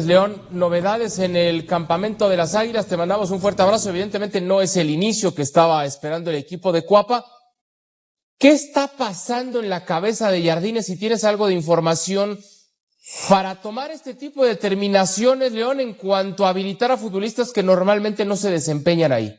León, novedades en el campamento de las Águilas, te mandamos un fuerte abrazo. Evidentemente no es el inicio que estaba esperando el equipo de Cuapa. ¿Qué está pasando en la cabeza de Jardine? Si tienes algo de información para tomar este tipo de determinaciones, León, en cuanto a habilitar a futbolistas que normalmente no se desempeñan ahí.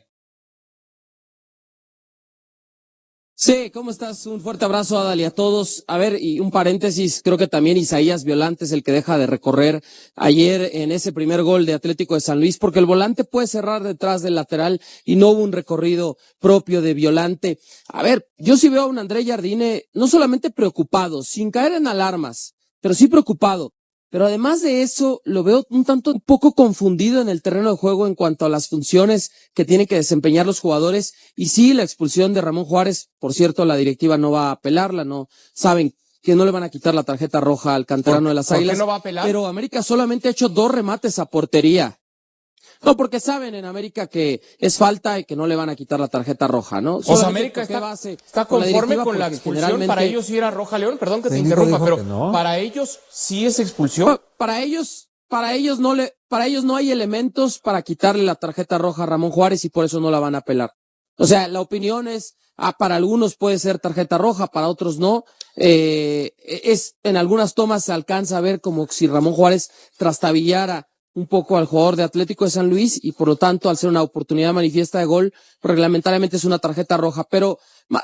Sí, ¿cómo estás? Un fuerte abrazo, Adal, y a todos. A ver, y un paréntesis, creo que también Isaías Violante es el que deja de recorrer ayer en ese primer gol de Atlético de San Luis, porque el volante puede cerrar detrás del lateral y no hubo un recorrido propio de Violante. A ver, yo sí veo a un André Jardine no solamente preocupado, sin caer en alarmas, pero sí preocupado. Pero además de eso, lo veo un poco confundido en el terreno de juego en cuanto a las funciones que tienen que desempeñar los jugadores. Y sí, la expulsión de Ramón Juárez, por cierto, la directiva no va a apelarla, no saben que no le van a quitar la tarjeta roja al canterano de las Águilas. ¿Por qué no va a apelar? Pero América solamente ha hecho 2 remates a portería. No, porque saben en América que es falta y que no le van a quitar la tarjeta roja, ¿no? O sea, Solamente América está conforme con la expulsión. Para ellos sí era roja, León, perdón que te interrumpa, pero no. Para ellos sí es expulsión. Para ellos no hay elementos para quitarle la tarjeta roja a Ramón Juárez y por eso no la van a apelar. O sea, la opinión es, para algunos puede ser tarjeta roja, para otros no. En algunas tomas se alcanza a ver como si Ramón Juárez trastabillara un poco al jugador de Atlético de San Luis y por lo tanto al ser una oportunidad manifiesta de gol, reglamentariamente es una tarjeta roja, pero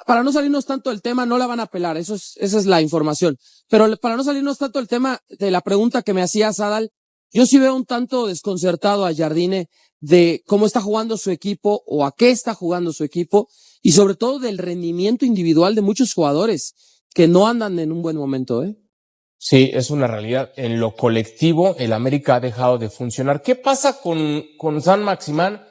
para no salirnos tanto del tema no la van a apelar, esa es la información, pero para no salirnos tanto del tema de la pregunta que me hacías, Adal, yo sí veo un tanto desconcertado a Jardine de cómo está jugando su equipo o a qué está jugando su equipo y sobre todo del rendimiento individual de muchos jugadores que no andan en un buen momento, ¿eh? Sí, es una realidad. En lo colectivo, el América ha dejado de funcionar. ¿Qué pasa con San Maximán?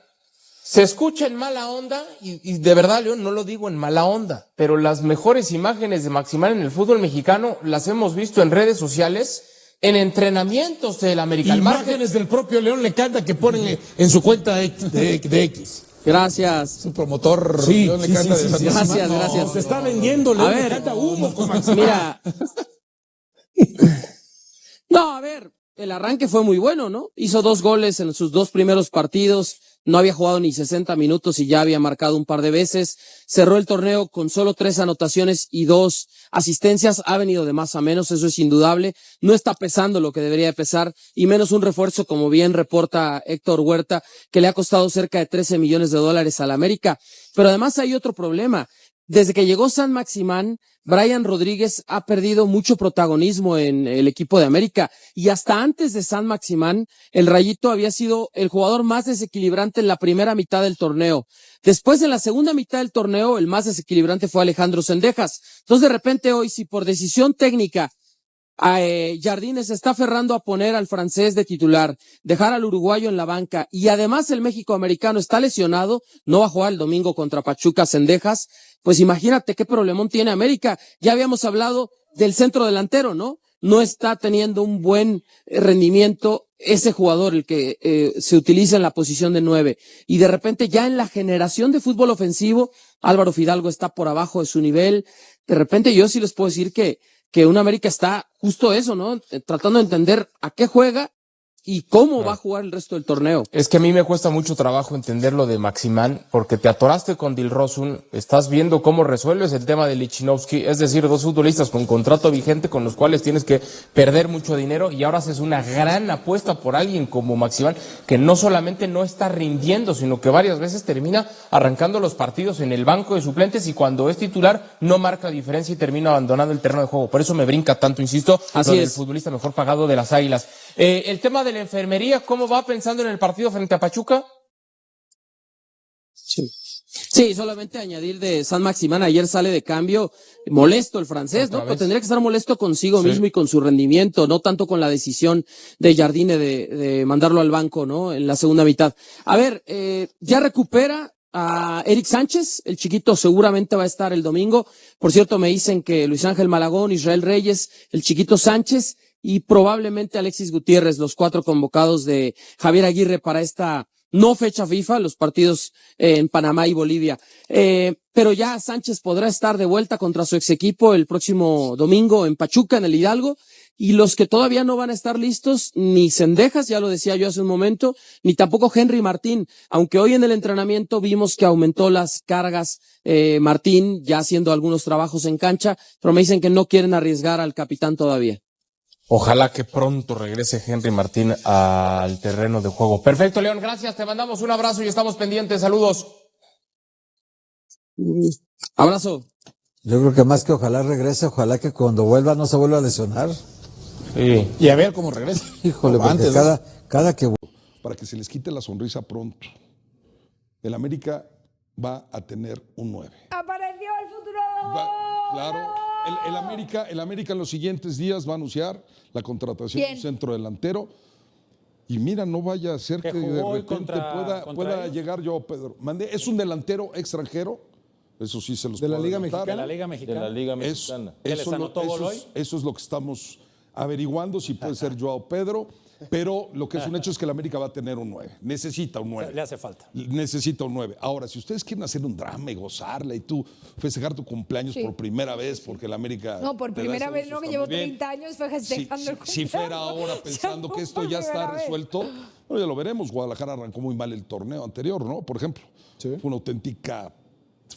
Se escucha en mala onda, y de verdad, León, no lo digo en mala onda, pero las mejores imágenes de Maximán en el fútbol mexicano las hemos visto en redes sociales, en entrenamientos del América. Imágenes del propio León Lecanda que ponen en su cuenta de X. Gracias. Su promotor. Sí, León Lecanda de San gracias, no, gracias. Se está vendiendo León Lecanda humo con Maximán. Mira. No, a ver, el arranque fue muy bueno, ¿no? Hizo 2 goles en sus 2 primeros partidos, no había jugado ni 60 minutos y ya había marcado un par de veces. Cerró el torneo con solo 3 anotaciones y 2 asistencias. Ha venido de más a menos, eso es indudable. No está pesando lo que debería de pesar y menos un refuerzo, como bien reporta Héctor Huerta, que le ha costado cerca de $13 millones al América. Pero además hay otro problema. Desde que llegó San Maximán, Brian Rodríguez ha perdido mucho protagonismo en el equipo de América y hasta antes de San Maximán, el Rayito había sido el jugador más desequilibrante en la primera mitad del torneo. Después, en la segunda mitad del torneo, el más desequilibrante fue Alejandro Cendejas. Entonces, de repente hoy, si por decisión técnica Jardine se está aferrando a poner al francés de titular, dejar al uruguayo en la banca y además el México americano está lesionado, no va a jugar el domingo contra Pachuca Cendejas, pues imagínate qué problemón tiene América. Ya habíamos hablado del centro delantero, ¿no? No está teniendo un buen rendimiento ese jugador, el que se utiliza en la posición de 9. Y de repente ya en la generación de fútbol ofensivo, Álvaro Fidalgo está por abajo de su nivel. De repente yo sí les puedo decir que un América está justo eso, ¿no? Tratando de entender a qué juega y cómo va a jugar el resto del torneo. Es que a mí me cuesta mucho trabajo entender lo de Maximán, porque te atoraste con Dilrosun, estás viendo cómo resuelves el tema de Lichnowsky, es decir, 2 futbolistas con contrato vigente con los cuales tienes que perder mucho dinero y ahora haces una gran apuesta por alguien como Maximán, que no solamente no está rindiendo, sino que varias veces termina arrancando los partidos en el banco de suplentes y cuando es titular no marca diferencia y termina abandonando el terreno de juego. Por eso me brinca tanto, insisto, así lo es. del futbolista mejor pagado de las Águilas. El tema de la enfermería, ¿cómo va pensando en el partido frente a Pachuca? Sí, solamente añadir de San Maximán, ayer sale de cambio, molesto el francés, ¿no? Pero tendría que estar molesto consigo mismo y con su rendimiento, no tanto con la decisión de Jardine de mandarlo al banco, ¿no? En la segunda mitad. A ver, ya recupera a Eric Sánchez, el chiquito seguramente va a estar el domingo. Por cierto, me dicen que Luis Ángel Malagón, Israel Reyes, el chiquito Sánchez y probablemente Alexis Gutiérrez, los 4 convocados de Javier Aguirre para esta no fecha FIFA, los partidos en Panamá y Bolivia. Pero ya Sánchez podrá estar de vuelta contra su ex equipo el próximo domingo en Pachuca, en el Hidalgo. Y los que todavía no van a estar listos, ni Cendejas, ya lo decía yo hace un momento, ni tampoco Henry Martín, aunque hoy en el entrenamiento vimos que aumentó las cargas Martín, ya haciendo algunos trabajos en cancha, pero me dicen que no quieren arriesgar al capitán todavía. Ojalá que pronto regrese Henry Martín al terreno de juego. Perfecto, León, gracias, te mandamos un abrazo y estamos pendientes. Saludos. Abrazo. Yo creo que más que ojalá regrese, ojalá que cuando vuelva no se vuelva a lesionar. Sí. Y a ver cómo regresa. Híjole, Como porque antes, cada que para que se les quite la sonrisa pronto. El América va a tener un 9. Apareció el futuro. Claro, el América en los siguientes días va a anunciar la contratación de un centro delantero. Y mira, no vaya a ser que de repente pueda llegar yo, Pedro. Es un delantero extranjero. Eso sí se los de la puedo Liga adelantar. Mexicana. De la Liga Mexicana. De la Liga Mexicana. ¿Que les anotó gol hoy? Eso es lo que estamos averiguando, si puede ser Joao Pedro. Pero lo que es un hecho es que el América va a tener un 9. Necesita un 9. Le hace falta. Necesita un 9. Ahora, si ustedes quieren hacer un drama y gozarla y tú festejar tu cumpleaños por primera vez porque el América... No, por primera vez no, que llevo 30 años fue festejando el cumpleaños. Si fuera ahora pensando que esto ya está resuelto, bueno, ya lo veremos. Guadalajara arrancó muy mal el torneo anterior, ¿no? Por ejemplo, fue una auténtica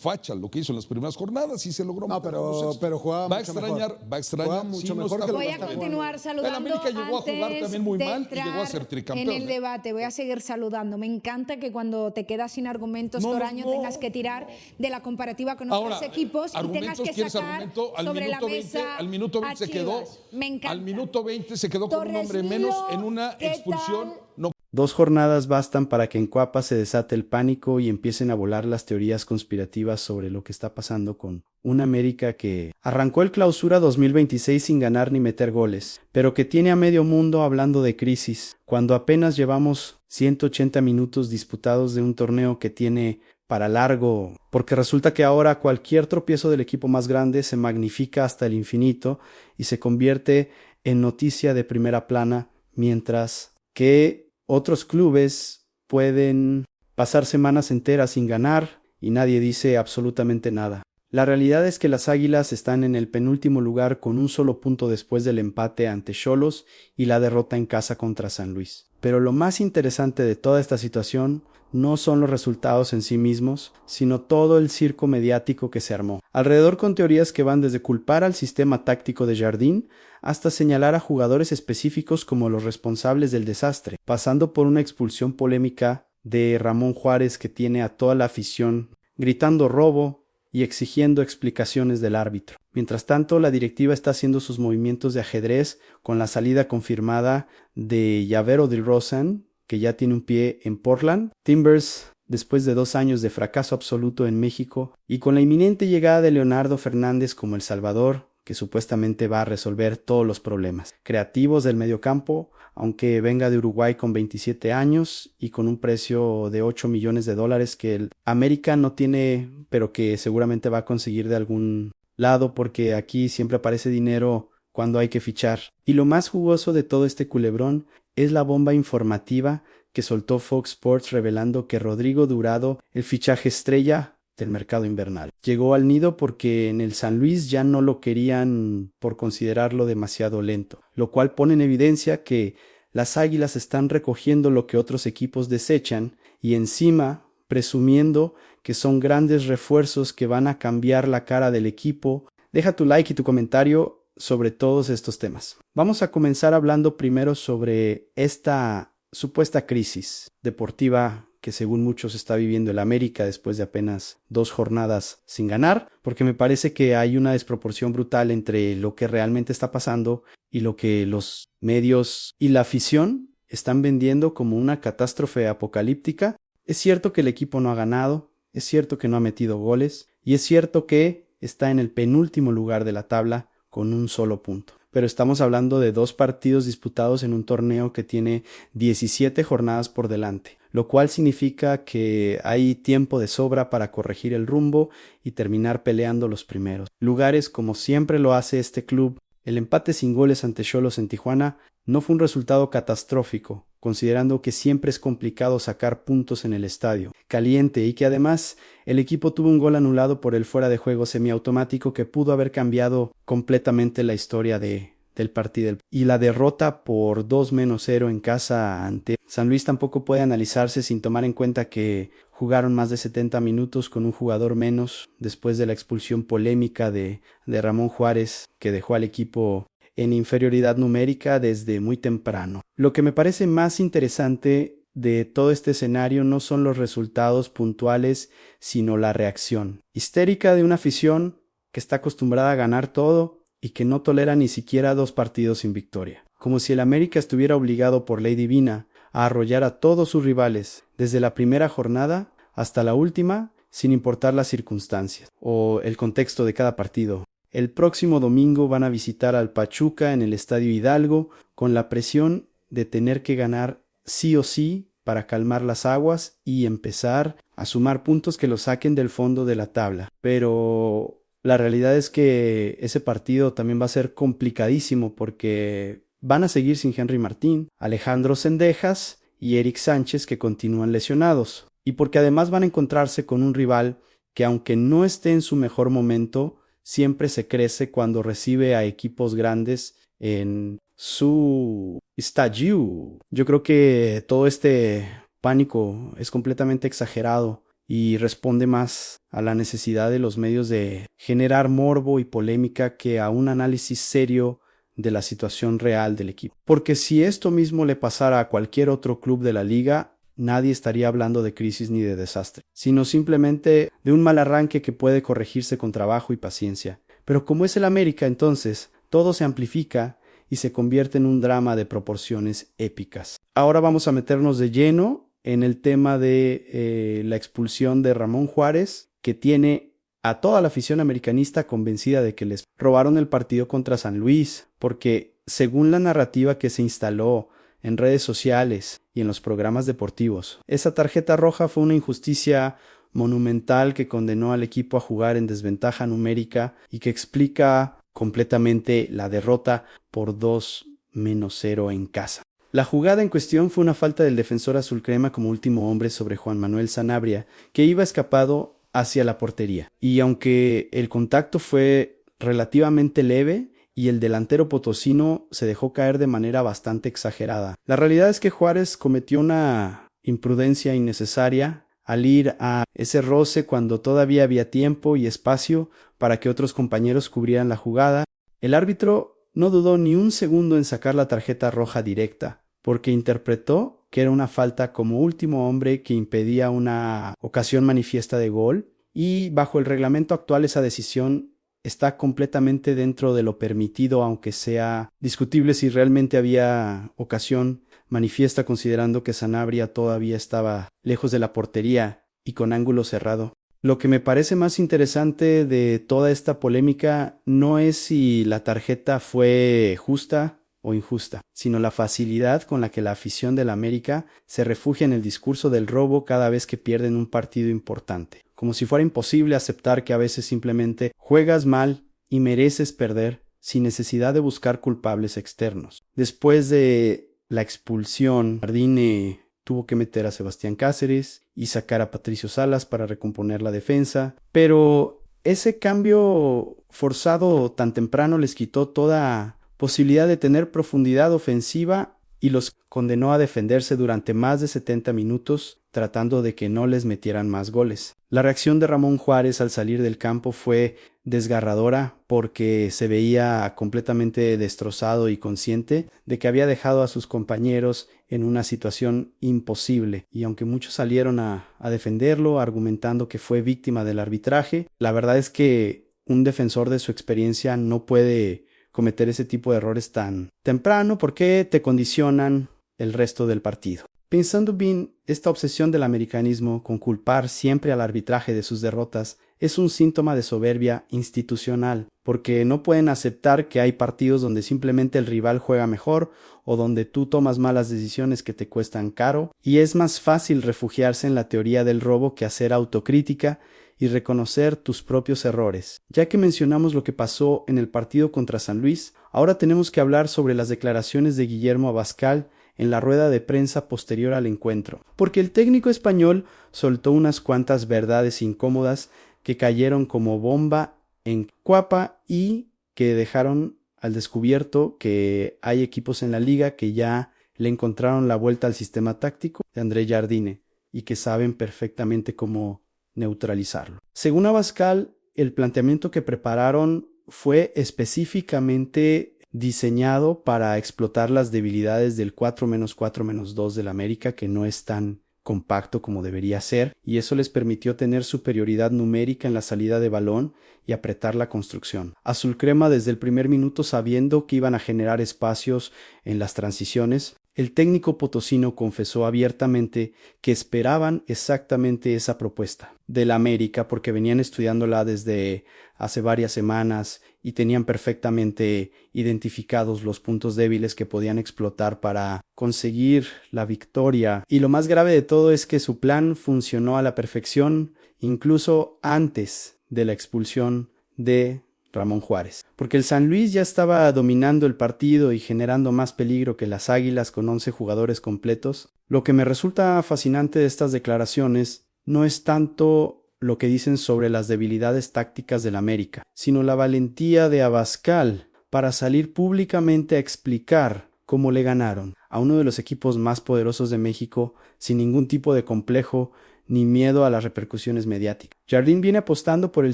facha lo que hizo en las primeras jornadas y se logró. No, pero jugaba va a mucho extrañar, mejor. va a extrañar. Jugaba mucho mejor que Voy a continuar saludando. El América llegó a jugar también muy mal y llegó a ser tricampeón. En el debate voy a seguir saludando. Me encanta que cuando te quedas sin argumentos Toraño tengas que tirar de la comparativa con otros equipos y tengas que sacar sobre la mesa al minuto 20 se quedó. Me encanta. Al minuto 20 se quedó con un hombre menos en una expulsión. No. 2 jornadas bastan para que en Cuapa se desate el pánico y empiecen a volar las teorías conspirativas sobre lo que está pasando con un América que arrancó el Clausura 2026 sin ganar ni meter goles, pero que tiene a medio mundo hablando de crisis, cuando apenas llevamos 180 minutos disputados de un torneo que tiene para largo, porque resulta que ahora cualquier tropiezo del equipo más grande se magnifica hasta el infinito y se convierte en noticia de primera plana, mientras que otros clubes pueden pasar semanas enteras sin ganar y nadie dice absolutamente nada. La realidad es que las Águilas están en el penúltimo lugar con un solo punto después del empate ante Xolos y la derrota en casa contra San Luis. Pero lo más interesante de toda esta situación no son los resultados en sí mismos, sino todo el circo mediático que se armó. Alrededor con teorías que van desde culpar al sistema táctico de Jardín hasta señalar a jugadores específicos como los responsables del desastre, pasando por una expulsión polémica de Ramón Juárez que tiene a toda la afición gritando robo y exigiendo explicaciones del árbitro. Mientras tanto, la directiva está haciendo sus movimientos de ajedrez con la salida confirmada de Llavero DeRozan, que ya tiene un pie en Portland, Timbers después de 2 años de fracaso absoluto en México, y con la inminente llegada de Leonardo Fernández como El Salvador, que supuestamente va a resolver todos los problemas creativos del mediocampo, aunque venga de Uruguay con 27 años y con un precio de $8 millones que el América no tiene, pero que seguramente va a conseguir de algún lado, porque aquí siempre aparece dinero cuando hay que fichar. Y lo más jugoso de todo este culebrón es la bomba informativa que soltó Fox Sports revelando que Rodrigo Durado, el fichaje estrella del mercado invernal, llegó al nido porque en el San Luis ya no lo querían por considerarlo demasiado lento, lo cual pone en evidencia que las Águilas están recogiendo lo que otros equipos desechan y encima presumiendo que son grandes refuerzos que van a cambiar la cara del equipo. Deja tu like y tu comentario sobre todos estos temas. Vamos a comenzar hablando primero sobre esta supuesta crisis deportiva que según muchos está viviendo el América después de apenas 2 jornadas sin ganar, porque me parece que hay una desproporción brutal entre lo que realmente está pasando y lo que los medios y la afición están vendiendo como una catástrofe apocalíptica. Es cierto que el equipo no ha ganado, es cierto que no ha metido goles y es cierto que está en el penúltimo lugar de la tabla con un solo punto. Pero estamos hablando de 2 partidos disputados en un torneo que tiene 17 jornadas por delante, lo cual significa que hay tiempo de sobra para corregir el rumbo y terminar peleando los primeros lugares como siempre lo hace este club. El empate sin goles ante Xolos en Tijuana no fue un resultado catastrófico, considerando que siempre es complicado sacar puntos en el estadio caliente y que además el equipo tuvo un gol anulado por el fuera de juego semiautomático que pudo haber cambiado completamente la historia de del partido. Y la derrota por 2-0 en casa ante San Luis tampoco puede analizarse sin tomar en cuenta que jugaron más de 70 minutos con un jugador menos después de la expulsión polémica de Ramón Juárez, que dejó al equipo en inferioridad numérica desde muy temprano. Lo que me parece más interesante de todo este escenario no son los resultados puntuales, sino la reacción histérica de una afición que está acostumbrada a ganar todo y que no tolera ni siquiera 2 partidos sin victoria. Como si el América estuviera obligado por ley divina a arrollar a todos sus rivales, desde la primera jornada hasta la última, sin importar las circunstancias o el contexto de cada partido. El próximo domingo van a visitar al Pachuca en el Estadio Hidalgo con la presión de tener que ganar sí o sí para calmar las aguas y empezar a sumar puntos que los saquen del fondo de la tabla. Pero la realidad es que ese partido también va a ser complicadísimo porque van a seguir sin Henry Martín, Alejandro Zendejas y Eric Sánchez, que continúan lesionados. Y porque además van a encontrarse con un rival que, aunque no esté en su mejor momento, siempre se crece cuando recibe a equipos grandes en su estadio. Yo creo que todo este pánico es completamente exagerado y responde más a la necesidad de los medios de generar morbo y polémica que a un análisis serio de la situación real del equipo. Porque si esto mismo le pasara a cualquier otro club de la liga, nadie estaría hablando de crisis ni de desastre, sino simplemente de un mal arranque que puede corregirse con trabajo y paciencia. Pero como es el América, entonces, todo se amplifica y se convierte en un drama de proporciones épicas. Ahora vamos a meternos de lleno en el tema de la expulsión de Ramón Juárez, que tiene a toda la afición americanista convencida de que les robaron el partido contra San Luis, porque según la narrativa que se instaló en redes sociales y en los programas deportivos, esa tarjeta roja fue una injusticia monumental que condenó al equipo a jugar en desventaja numérica y que explica completamente la derrota por 2-0 en casa. La jugada en cuestión fue una falta del defensor azulcrema como último hombre sobre Juan Manuel Sanabria, que iba escapado hacia la portería. Y aunque el contacto fue relativamente leve y el delantero potosino se dejó caer de manera bastante exagerada, la realidad es que Juárez cometió una imprudencia innecesaria al ir a ese roce cuando todavía había tiempo y espacio para que otros compañeros cubrieran la jugada. El árbitro no dudó ni un segundo en sacar la tarjeta roja directa, porque interpretó que era una falta como último hombre que impedía una ocasión manifiesta de gol, y bajo el reglamento actual esa decisión está completamente dentro de lo permitido, aunque sea discutible si realmente había ocasión manifiesta, considerando que Sanabria todavía estaba lejos de la portería y con ángulo cerrado. Lo que me parece más interesante de toda esta polémica no es si la tarjeta fue justa o injusta, sino la facilidad con la que la afición del América se refugia en el discurso del robo cada vez que pierden un partido importante, como si fuera imposible aceptar que a veces simplemente juegas mal y mereces perder sin necesidad de buscar culpables externos. Después de la expulsión, Jardine tuvo que meter a Sebastián Cáceres y sacar a Patricio Salas para recomponer la defensa, pero ese cambio forzado tan temprano les quitó toda posibilidad de tener profundidad ofensiva y los condenó a defenderse durante más de 70 minutos tratando de que no les metieran más goles. La reacción de Ramón Juárez al salir del campo fue desgarradora porque se veía completamente destrozado y consciente de que había dejado a sus compañeros en una situación imposible, y aunque muchos salieron a defenderlo argumentando que fue víctima del arbitraje, la verdad es que un defensor de su experiencia no puede cometer ese tipo de errores tan temprano porque te condicionan el resto del partido. Pensando bien, esta obsesión del americanismo con culpar siempre al arbitraje de sus derrotas es un síntoma de soberbia institucional, porque no pueden aceptar que hay partidos donde simplemente el rival juega mejor o donde tú tomas malas decisiones que te cuestan caro, y es más fácil refugiarse en la teoría del robo que hacer autocrítica y reconocer tus propios errores. Ya que mencionamos lo que pasó en el partido contra San Luis, ahora tenemos que hablar sobre las declaraciones de Guillermo Abascal en la rueda de prensa posterior al encuentro, porque el técnico español soltó unas cuantas verdades incómodas que cayeron como bomba en Cuapa y que dejaron al descubierto que hay equipos en la liga que ya le encontraron la vuelta al sistema táctico de André Jardine y que saben perfectamente cómo neutralizarlo. Según Abascal, el planteamiento que prepararon fue específicamente diseñado para explotar las debilidades del 4-4-2 del América, que no es tan compacto como debería ser, y eso les permitió tener superioridad numérica en la salida de balón y apretar la construcción. Azul Crema desde el primer minuto, sabiendo que iban a generar espacios en las transiciones, el técnico potosino confesó abiertamente que esperaban exactamente esa propuesta del América porque venían estudiándola desde hace varias semanas y tenían perfectamente identificados los puntos débiles que podían explotar para conseguir la victoria. Y lo más grave de todo es que su plan funcionó a la perfección, incluso antes de la expulsión de Ramón Juárez, porque el San Luis ya estaba dominando el partido y generando más peligro que las Águilas con 11 jugadores completos. Lo que me resulta fascinante de estas declaraciones no es tanto lo que dicen sobre las debilidades tácticas del América, sino la valentía de Abascal para salir públicamente a explicar cómo le ganaron a uno de los equipos más poderosos de México sin ningún tipo de complejo ni miedo a las repercusiones mediáticas. Jardine viene apostando por el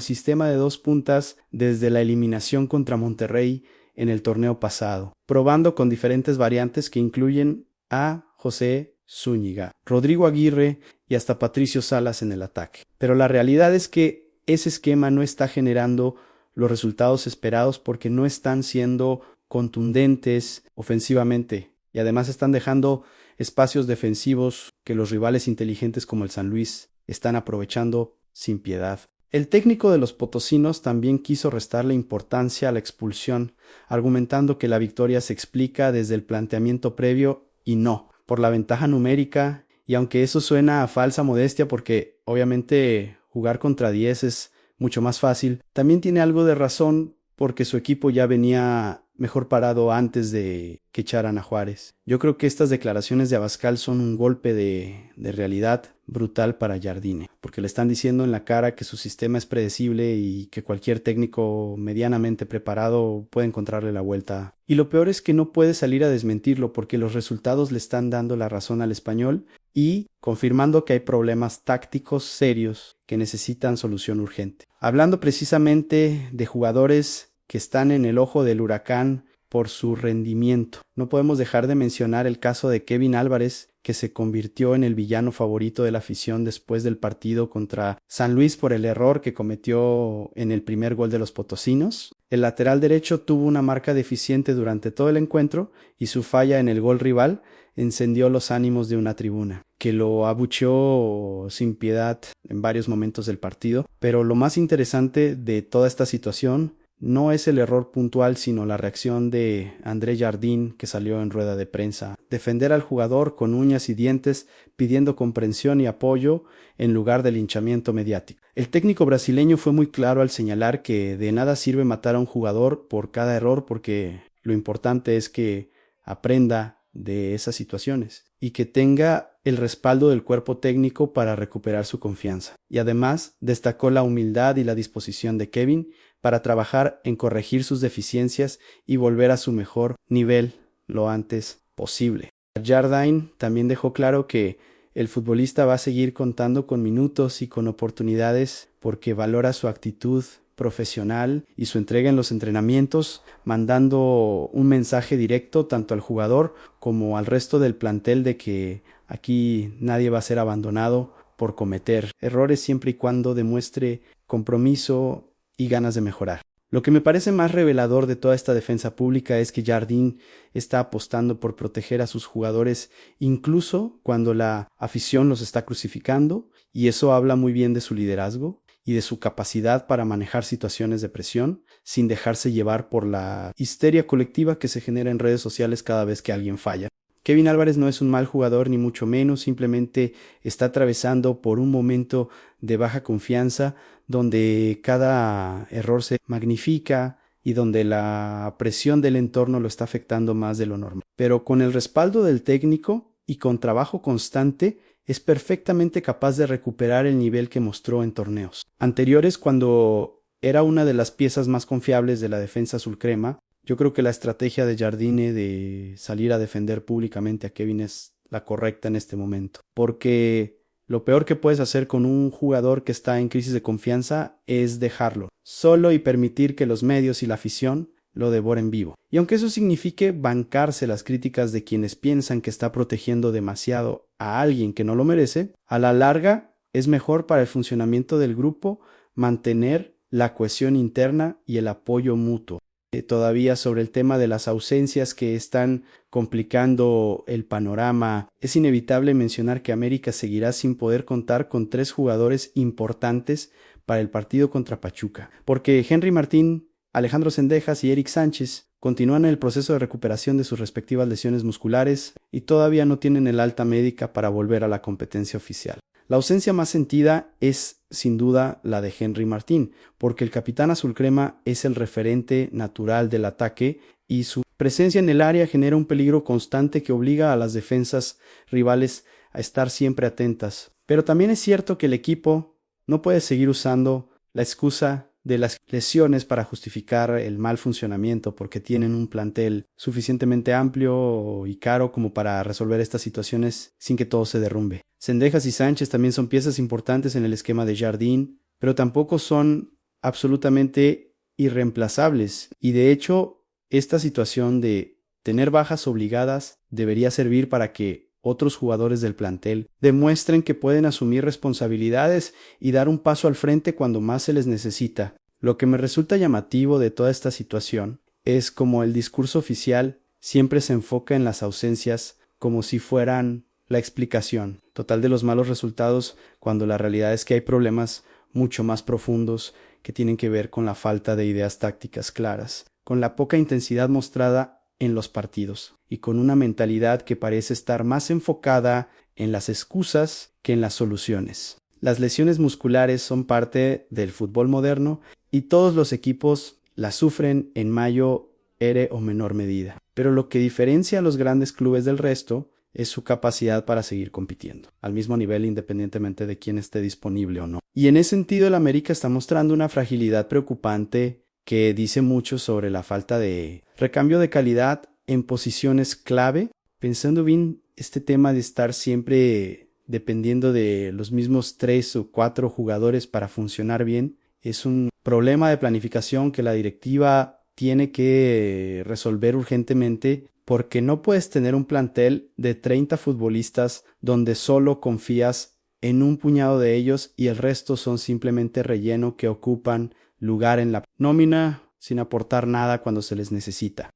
sistema de 2 puntas desde la eliminación contra Monterrey en el torneo pasado, probando con diferentes variantes que incluyen a José Zúñiga, Rodrigo Aguirre y hasta Patricio Salas en el ataque. Pero la realidad es que ese esquema no está generando los resultados esperados porque no están siendo contundentes ofensivamente y además están dejando espacios defensivos que los rivales inteligentes como el San Luis están aprovechando sin piedad. El técnico de los potosinos también quiso restarle importancia a la expulsión, argumentando que la victoria se explica desde el planteamiento previo y no por la ventaja numérica, y aunque eso suena a falsa modestia porque obviamente jugar contra 10 es mucho más fácil, también tiene algo de razón porque su equipo ya venía mejor parado antes de que echaran a Juárez. Yo creo que estas declaraciones de Abascal son un golpe de realidad brutal para Jardine, porque le están diciendo en la cara que su sistema es predecible y que cualquier técnico medianamente preparado puede encontrarle la vuelta. Y lo peor es que no puede salir a desmentirlo porque los resultados le están dando la razón al español y confirmando que hay problemas tácticos serios que necesitan solución urgente. Hablando precisamente de jugadores que están en el ojo del huracán por su rendimiento. No podemos dejar de mencionar el caso de Kevin Álvarez, que se convirtió en el villano favorito de la afición después del partido contra San Luis por el error que cometió en el primer gol de los potosinos. El lateral derecho tuvo una marca deficiente durante todo el encuentro y su falla en el gol rival encendió los ánimos de una tribuna, que lo abucheó sin piedad en varios momentos del partido. Pero lo más interesante de toda esta situación no es el error puntual, sino la reacción de André Jardine, que salió en rueda de prensa. Defender al jugador con uñas y dientes, pidiendo comprensión y apoyo en lugar del linchamiento mediático. El técnico brasileño fue muy claro al señalar que de nada sirve matar a un jugador por cada error, porque lo importante es que aprenda de esas situaciones y que tenga el respaldo del cuerpo técnico para recuperar su confianza. Y además destacó la humildad y la disposición de Kevin para trabajar en corregir sus deficiencias y volver a su mejor nivel lo antes posible. Jardine también dejó claro que el futbolista va a seguir contando con minutos y con oportunidades porque valora su actitud profesional y su entrega en los entrenamientos, mandando un mensaje directo tanto al jugador como al resto del plantel de que aquí nadie va a ser abandonado por cometer errores siempre y cuando demuestre compromiso y ganas de mejorar. Lo que me parece más revelador de toda esta defensa pública es que Jardine está apostando por proteger a sus jugadores incluso cuando la afición los está crucificando, y eso habla muy bien de su liderazgo y de su capacidad para manejar situaciones de presión sin dejarse llevar por la histeria colectiva que se genera en redes sociales cada vez que alguien falla. Kevin Álvarez no es un mal jugador ni mucho menos, simplemente está atravesando por un momento de baja confianza donde cada error se magnifica y donde la presión del entorno lo está afectando más de lo normal. Pero con el respaldo del técnico y con trabajo constante es perfectamente capaz de recuperar el nivel que mostró en torneos anteriores, cuando era una de las piezas más confiables de la defensa azulcrema. Yo creo que la estrategia de Jardine de salir a defender públicamente a Kevin es la correcta en este momento, porque lo peor que puedes hacer con un jugador que está en crisis de confianza es dejarlo solo y permitir que los medios y la afición lo devoren vivo. Y aunque eso signifique bancarse las críticas de quienes piensan que está protegiendo demasiado a alguien que no lo merece, a la larga es mejor para el funcionamiento del grupo mantener la cohesión interna y el apoyo mutuo. Todavía sobre el tema de las ausencias que están complicando el panorama, es inevitable mencionar que América seguirá sin poder contar con 3 jugadores importantes para el partido contra Pachuca, porque Henry Martín, Alejandro Zendejas y Eric Sánchez continúan en el proceso de recuperación de sus respectivas lesiones musculares y todavía no tienen el alta médica para volver a la competencia oficial. La ausencia más sentida es, sin duda, la de Henry Martín, porque el capitán azulcrema es el referente natural del ataque y su presencia en el área genera un peligro constante que obliga a las defensas rivales a estar siempre atentas. Pero también es cierto que el equipo no puede seguir usando la excusa de las lesiones para justificar el mal funcionamiento, porque tienen un plantel suficientemente amplio y caro como para resolver estas situaciones sin que todo se derrumbe. Zendejas y Sánchez también son piezas importantes en el esquema de Jardine, pero tampoco son absolutamente irreemplazables, y de hecho esta situación de tener bajas obligadas debería servir para que otros jugadores del plantel demuestren que pueden asumir responsabilidades y dar un paso al frente cuando más se les necesita. Lo que me resulta llamativo de toda esta situación es como el discurso oficial siempre se enfoca en las ausencias como si fueran la explicación total de los malos resultados, cuando la realidad es que hay problemas mucho más profundos que tienen que ver con la falta de ideas tácticas claras, con la poca intensidad mostrada en los partidos y con una mentalidad que parece estar más enfocada en las excusas que en las soluciones. Las lesiones musculares son parte del fútbol moderno y todos los equipos las sufren en mayor o menor medida. Pero lo que diferencia a los grandes clubes del resto es su capacidad para seguir compitiendo, al mismo nivel independientemente de quién esté disponible o no. Y en ese sentido el América está mostrando una fragilidad preocupante que dice mucho sobre la falta de recambio de calidad en posiciones clave. Pensando bien, este tema de estar siempre dependiendo de los mismos 3 o 4 jugadores para funcionar bien es un problema de planificación que la directiva tiene que resolver urgentemente, porque no puedes tener un plantel de 30 futbolistas donde solo confías en un puñado de ellos y el resto son simplemente relleno que ocupan lugar en la nómina sin aportar nada cuando se les necesita.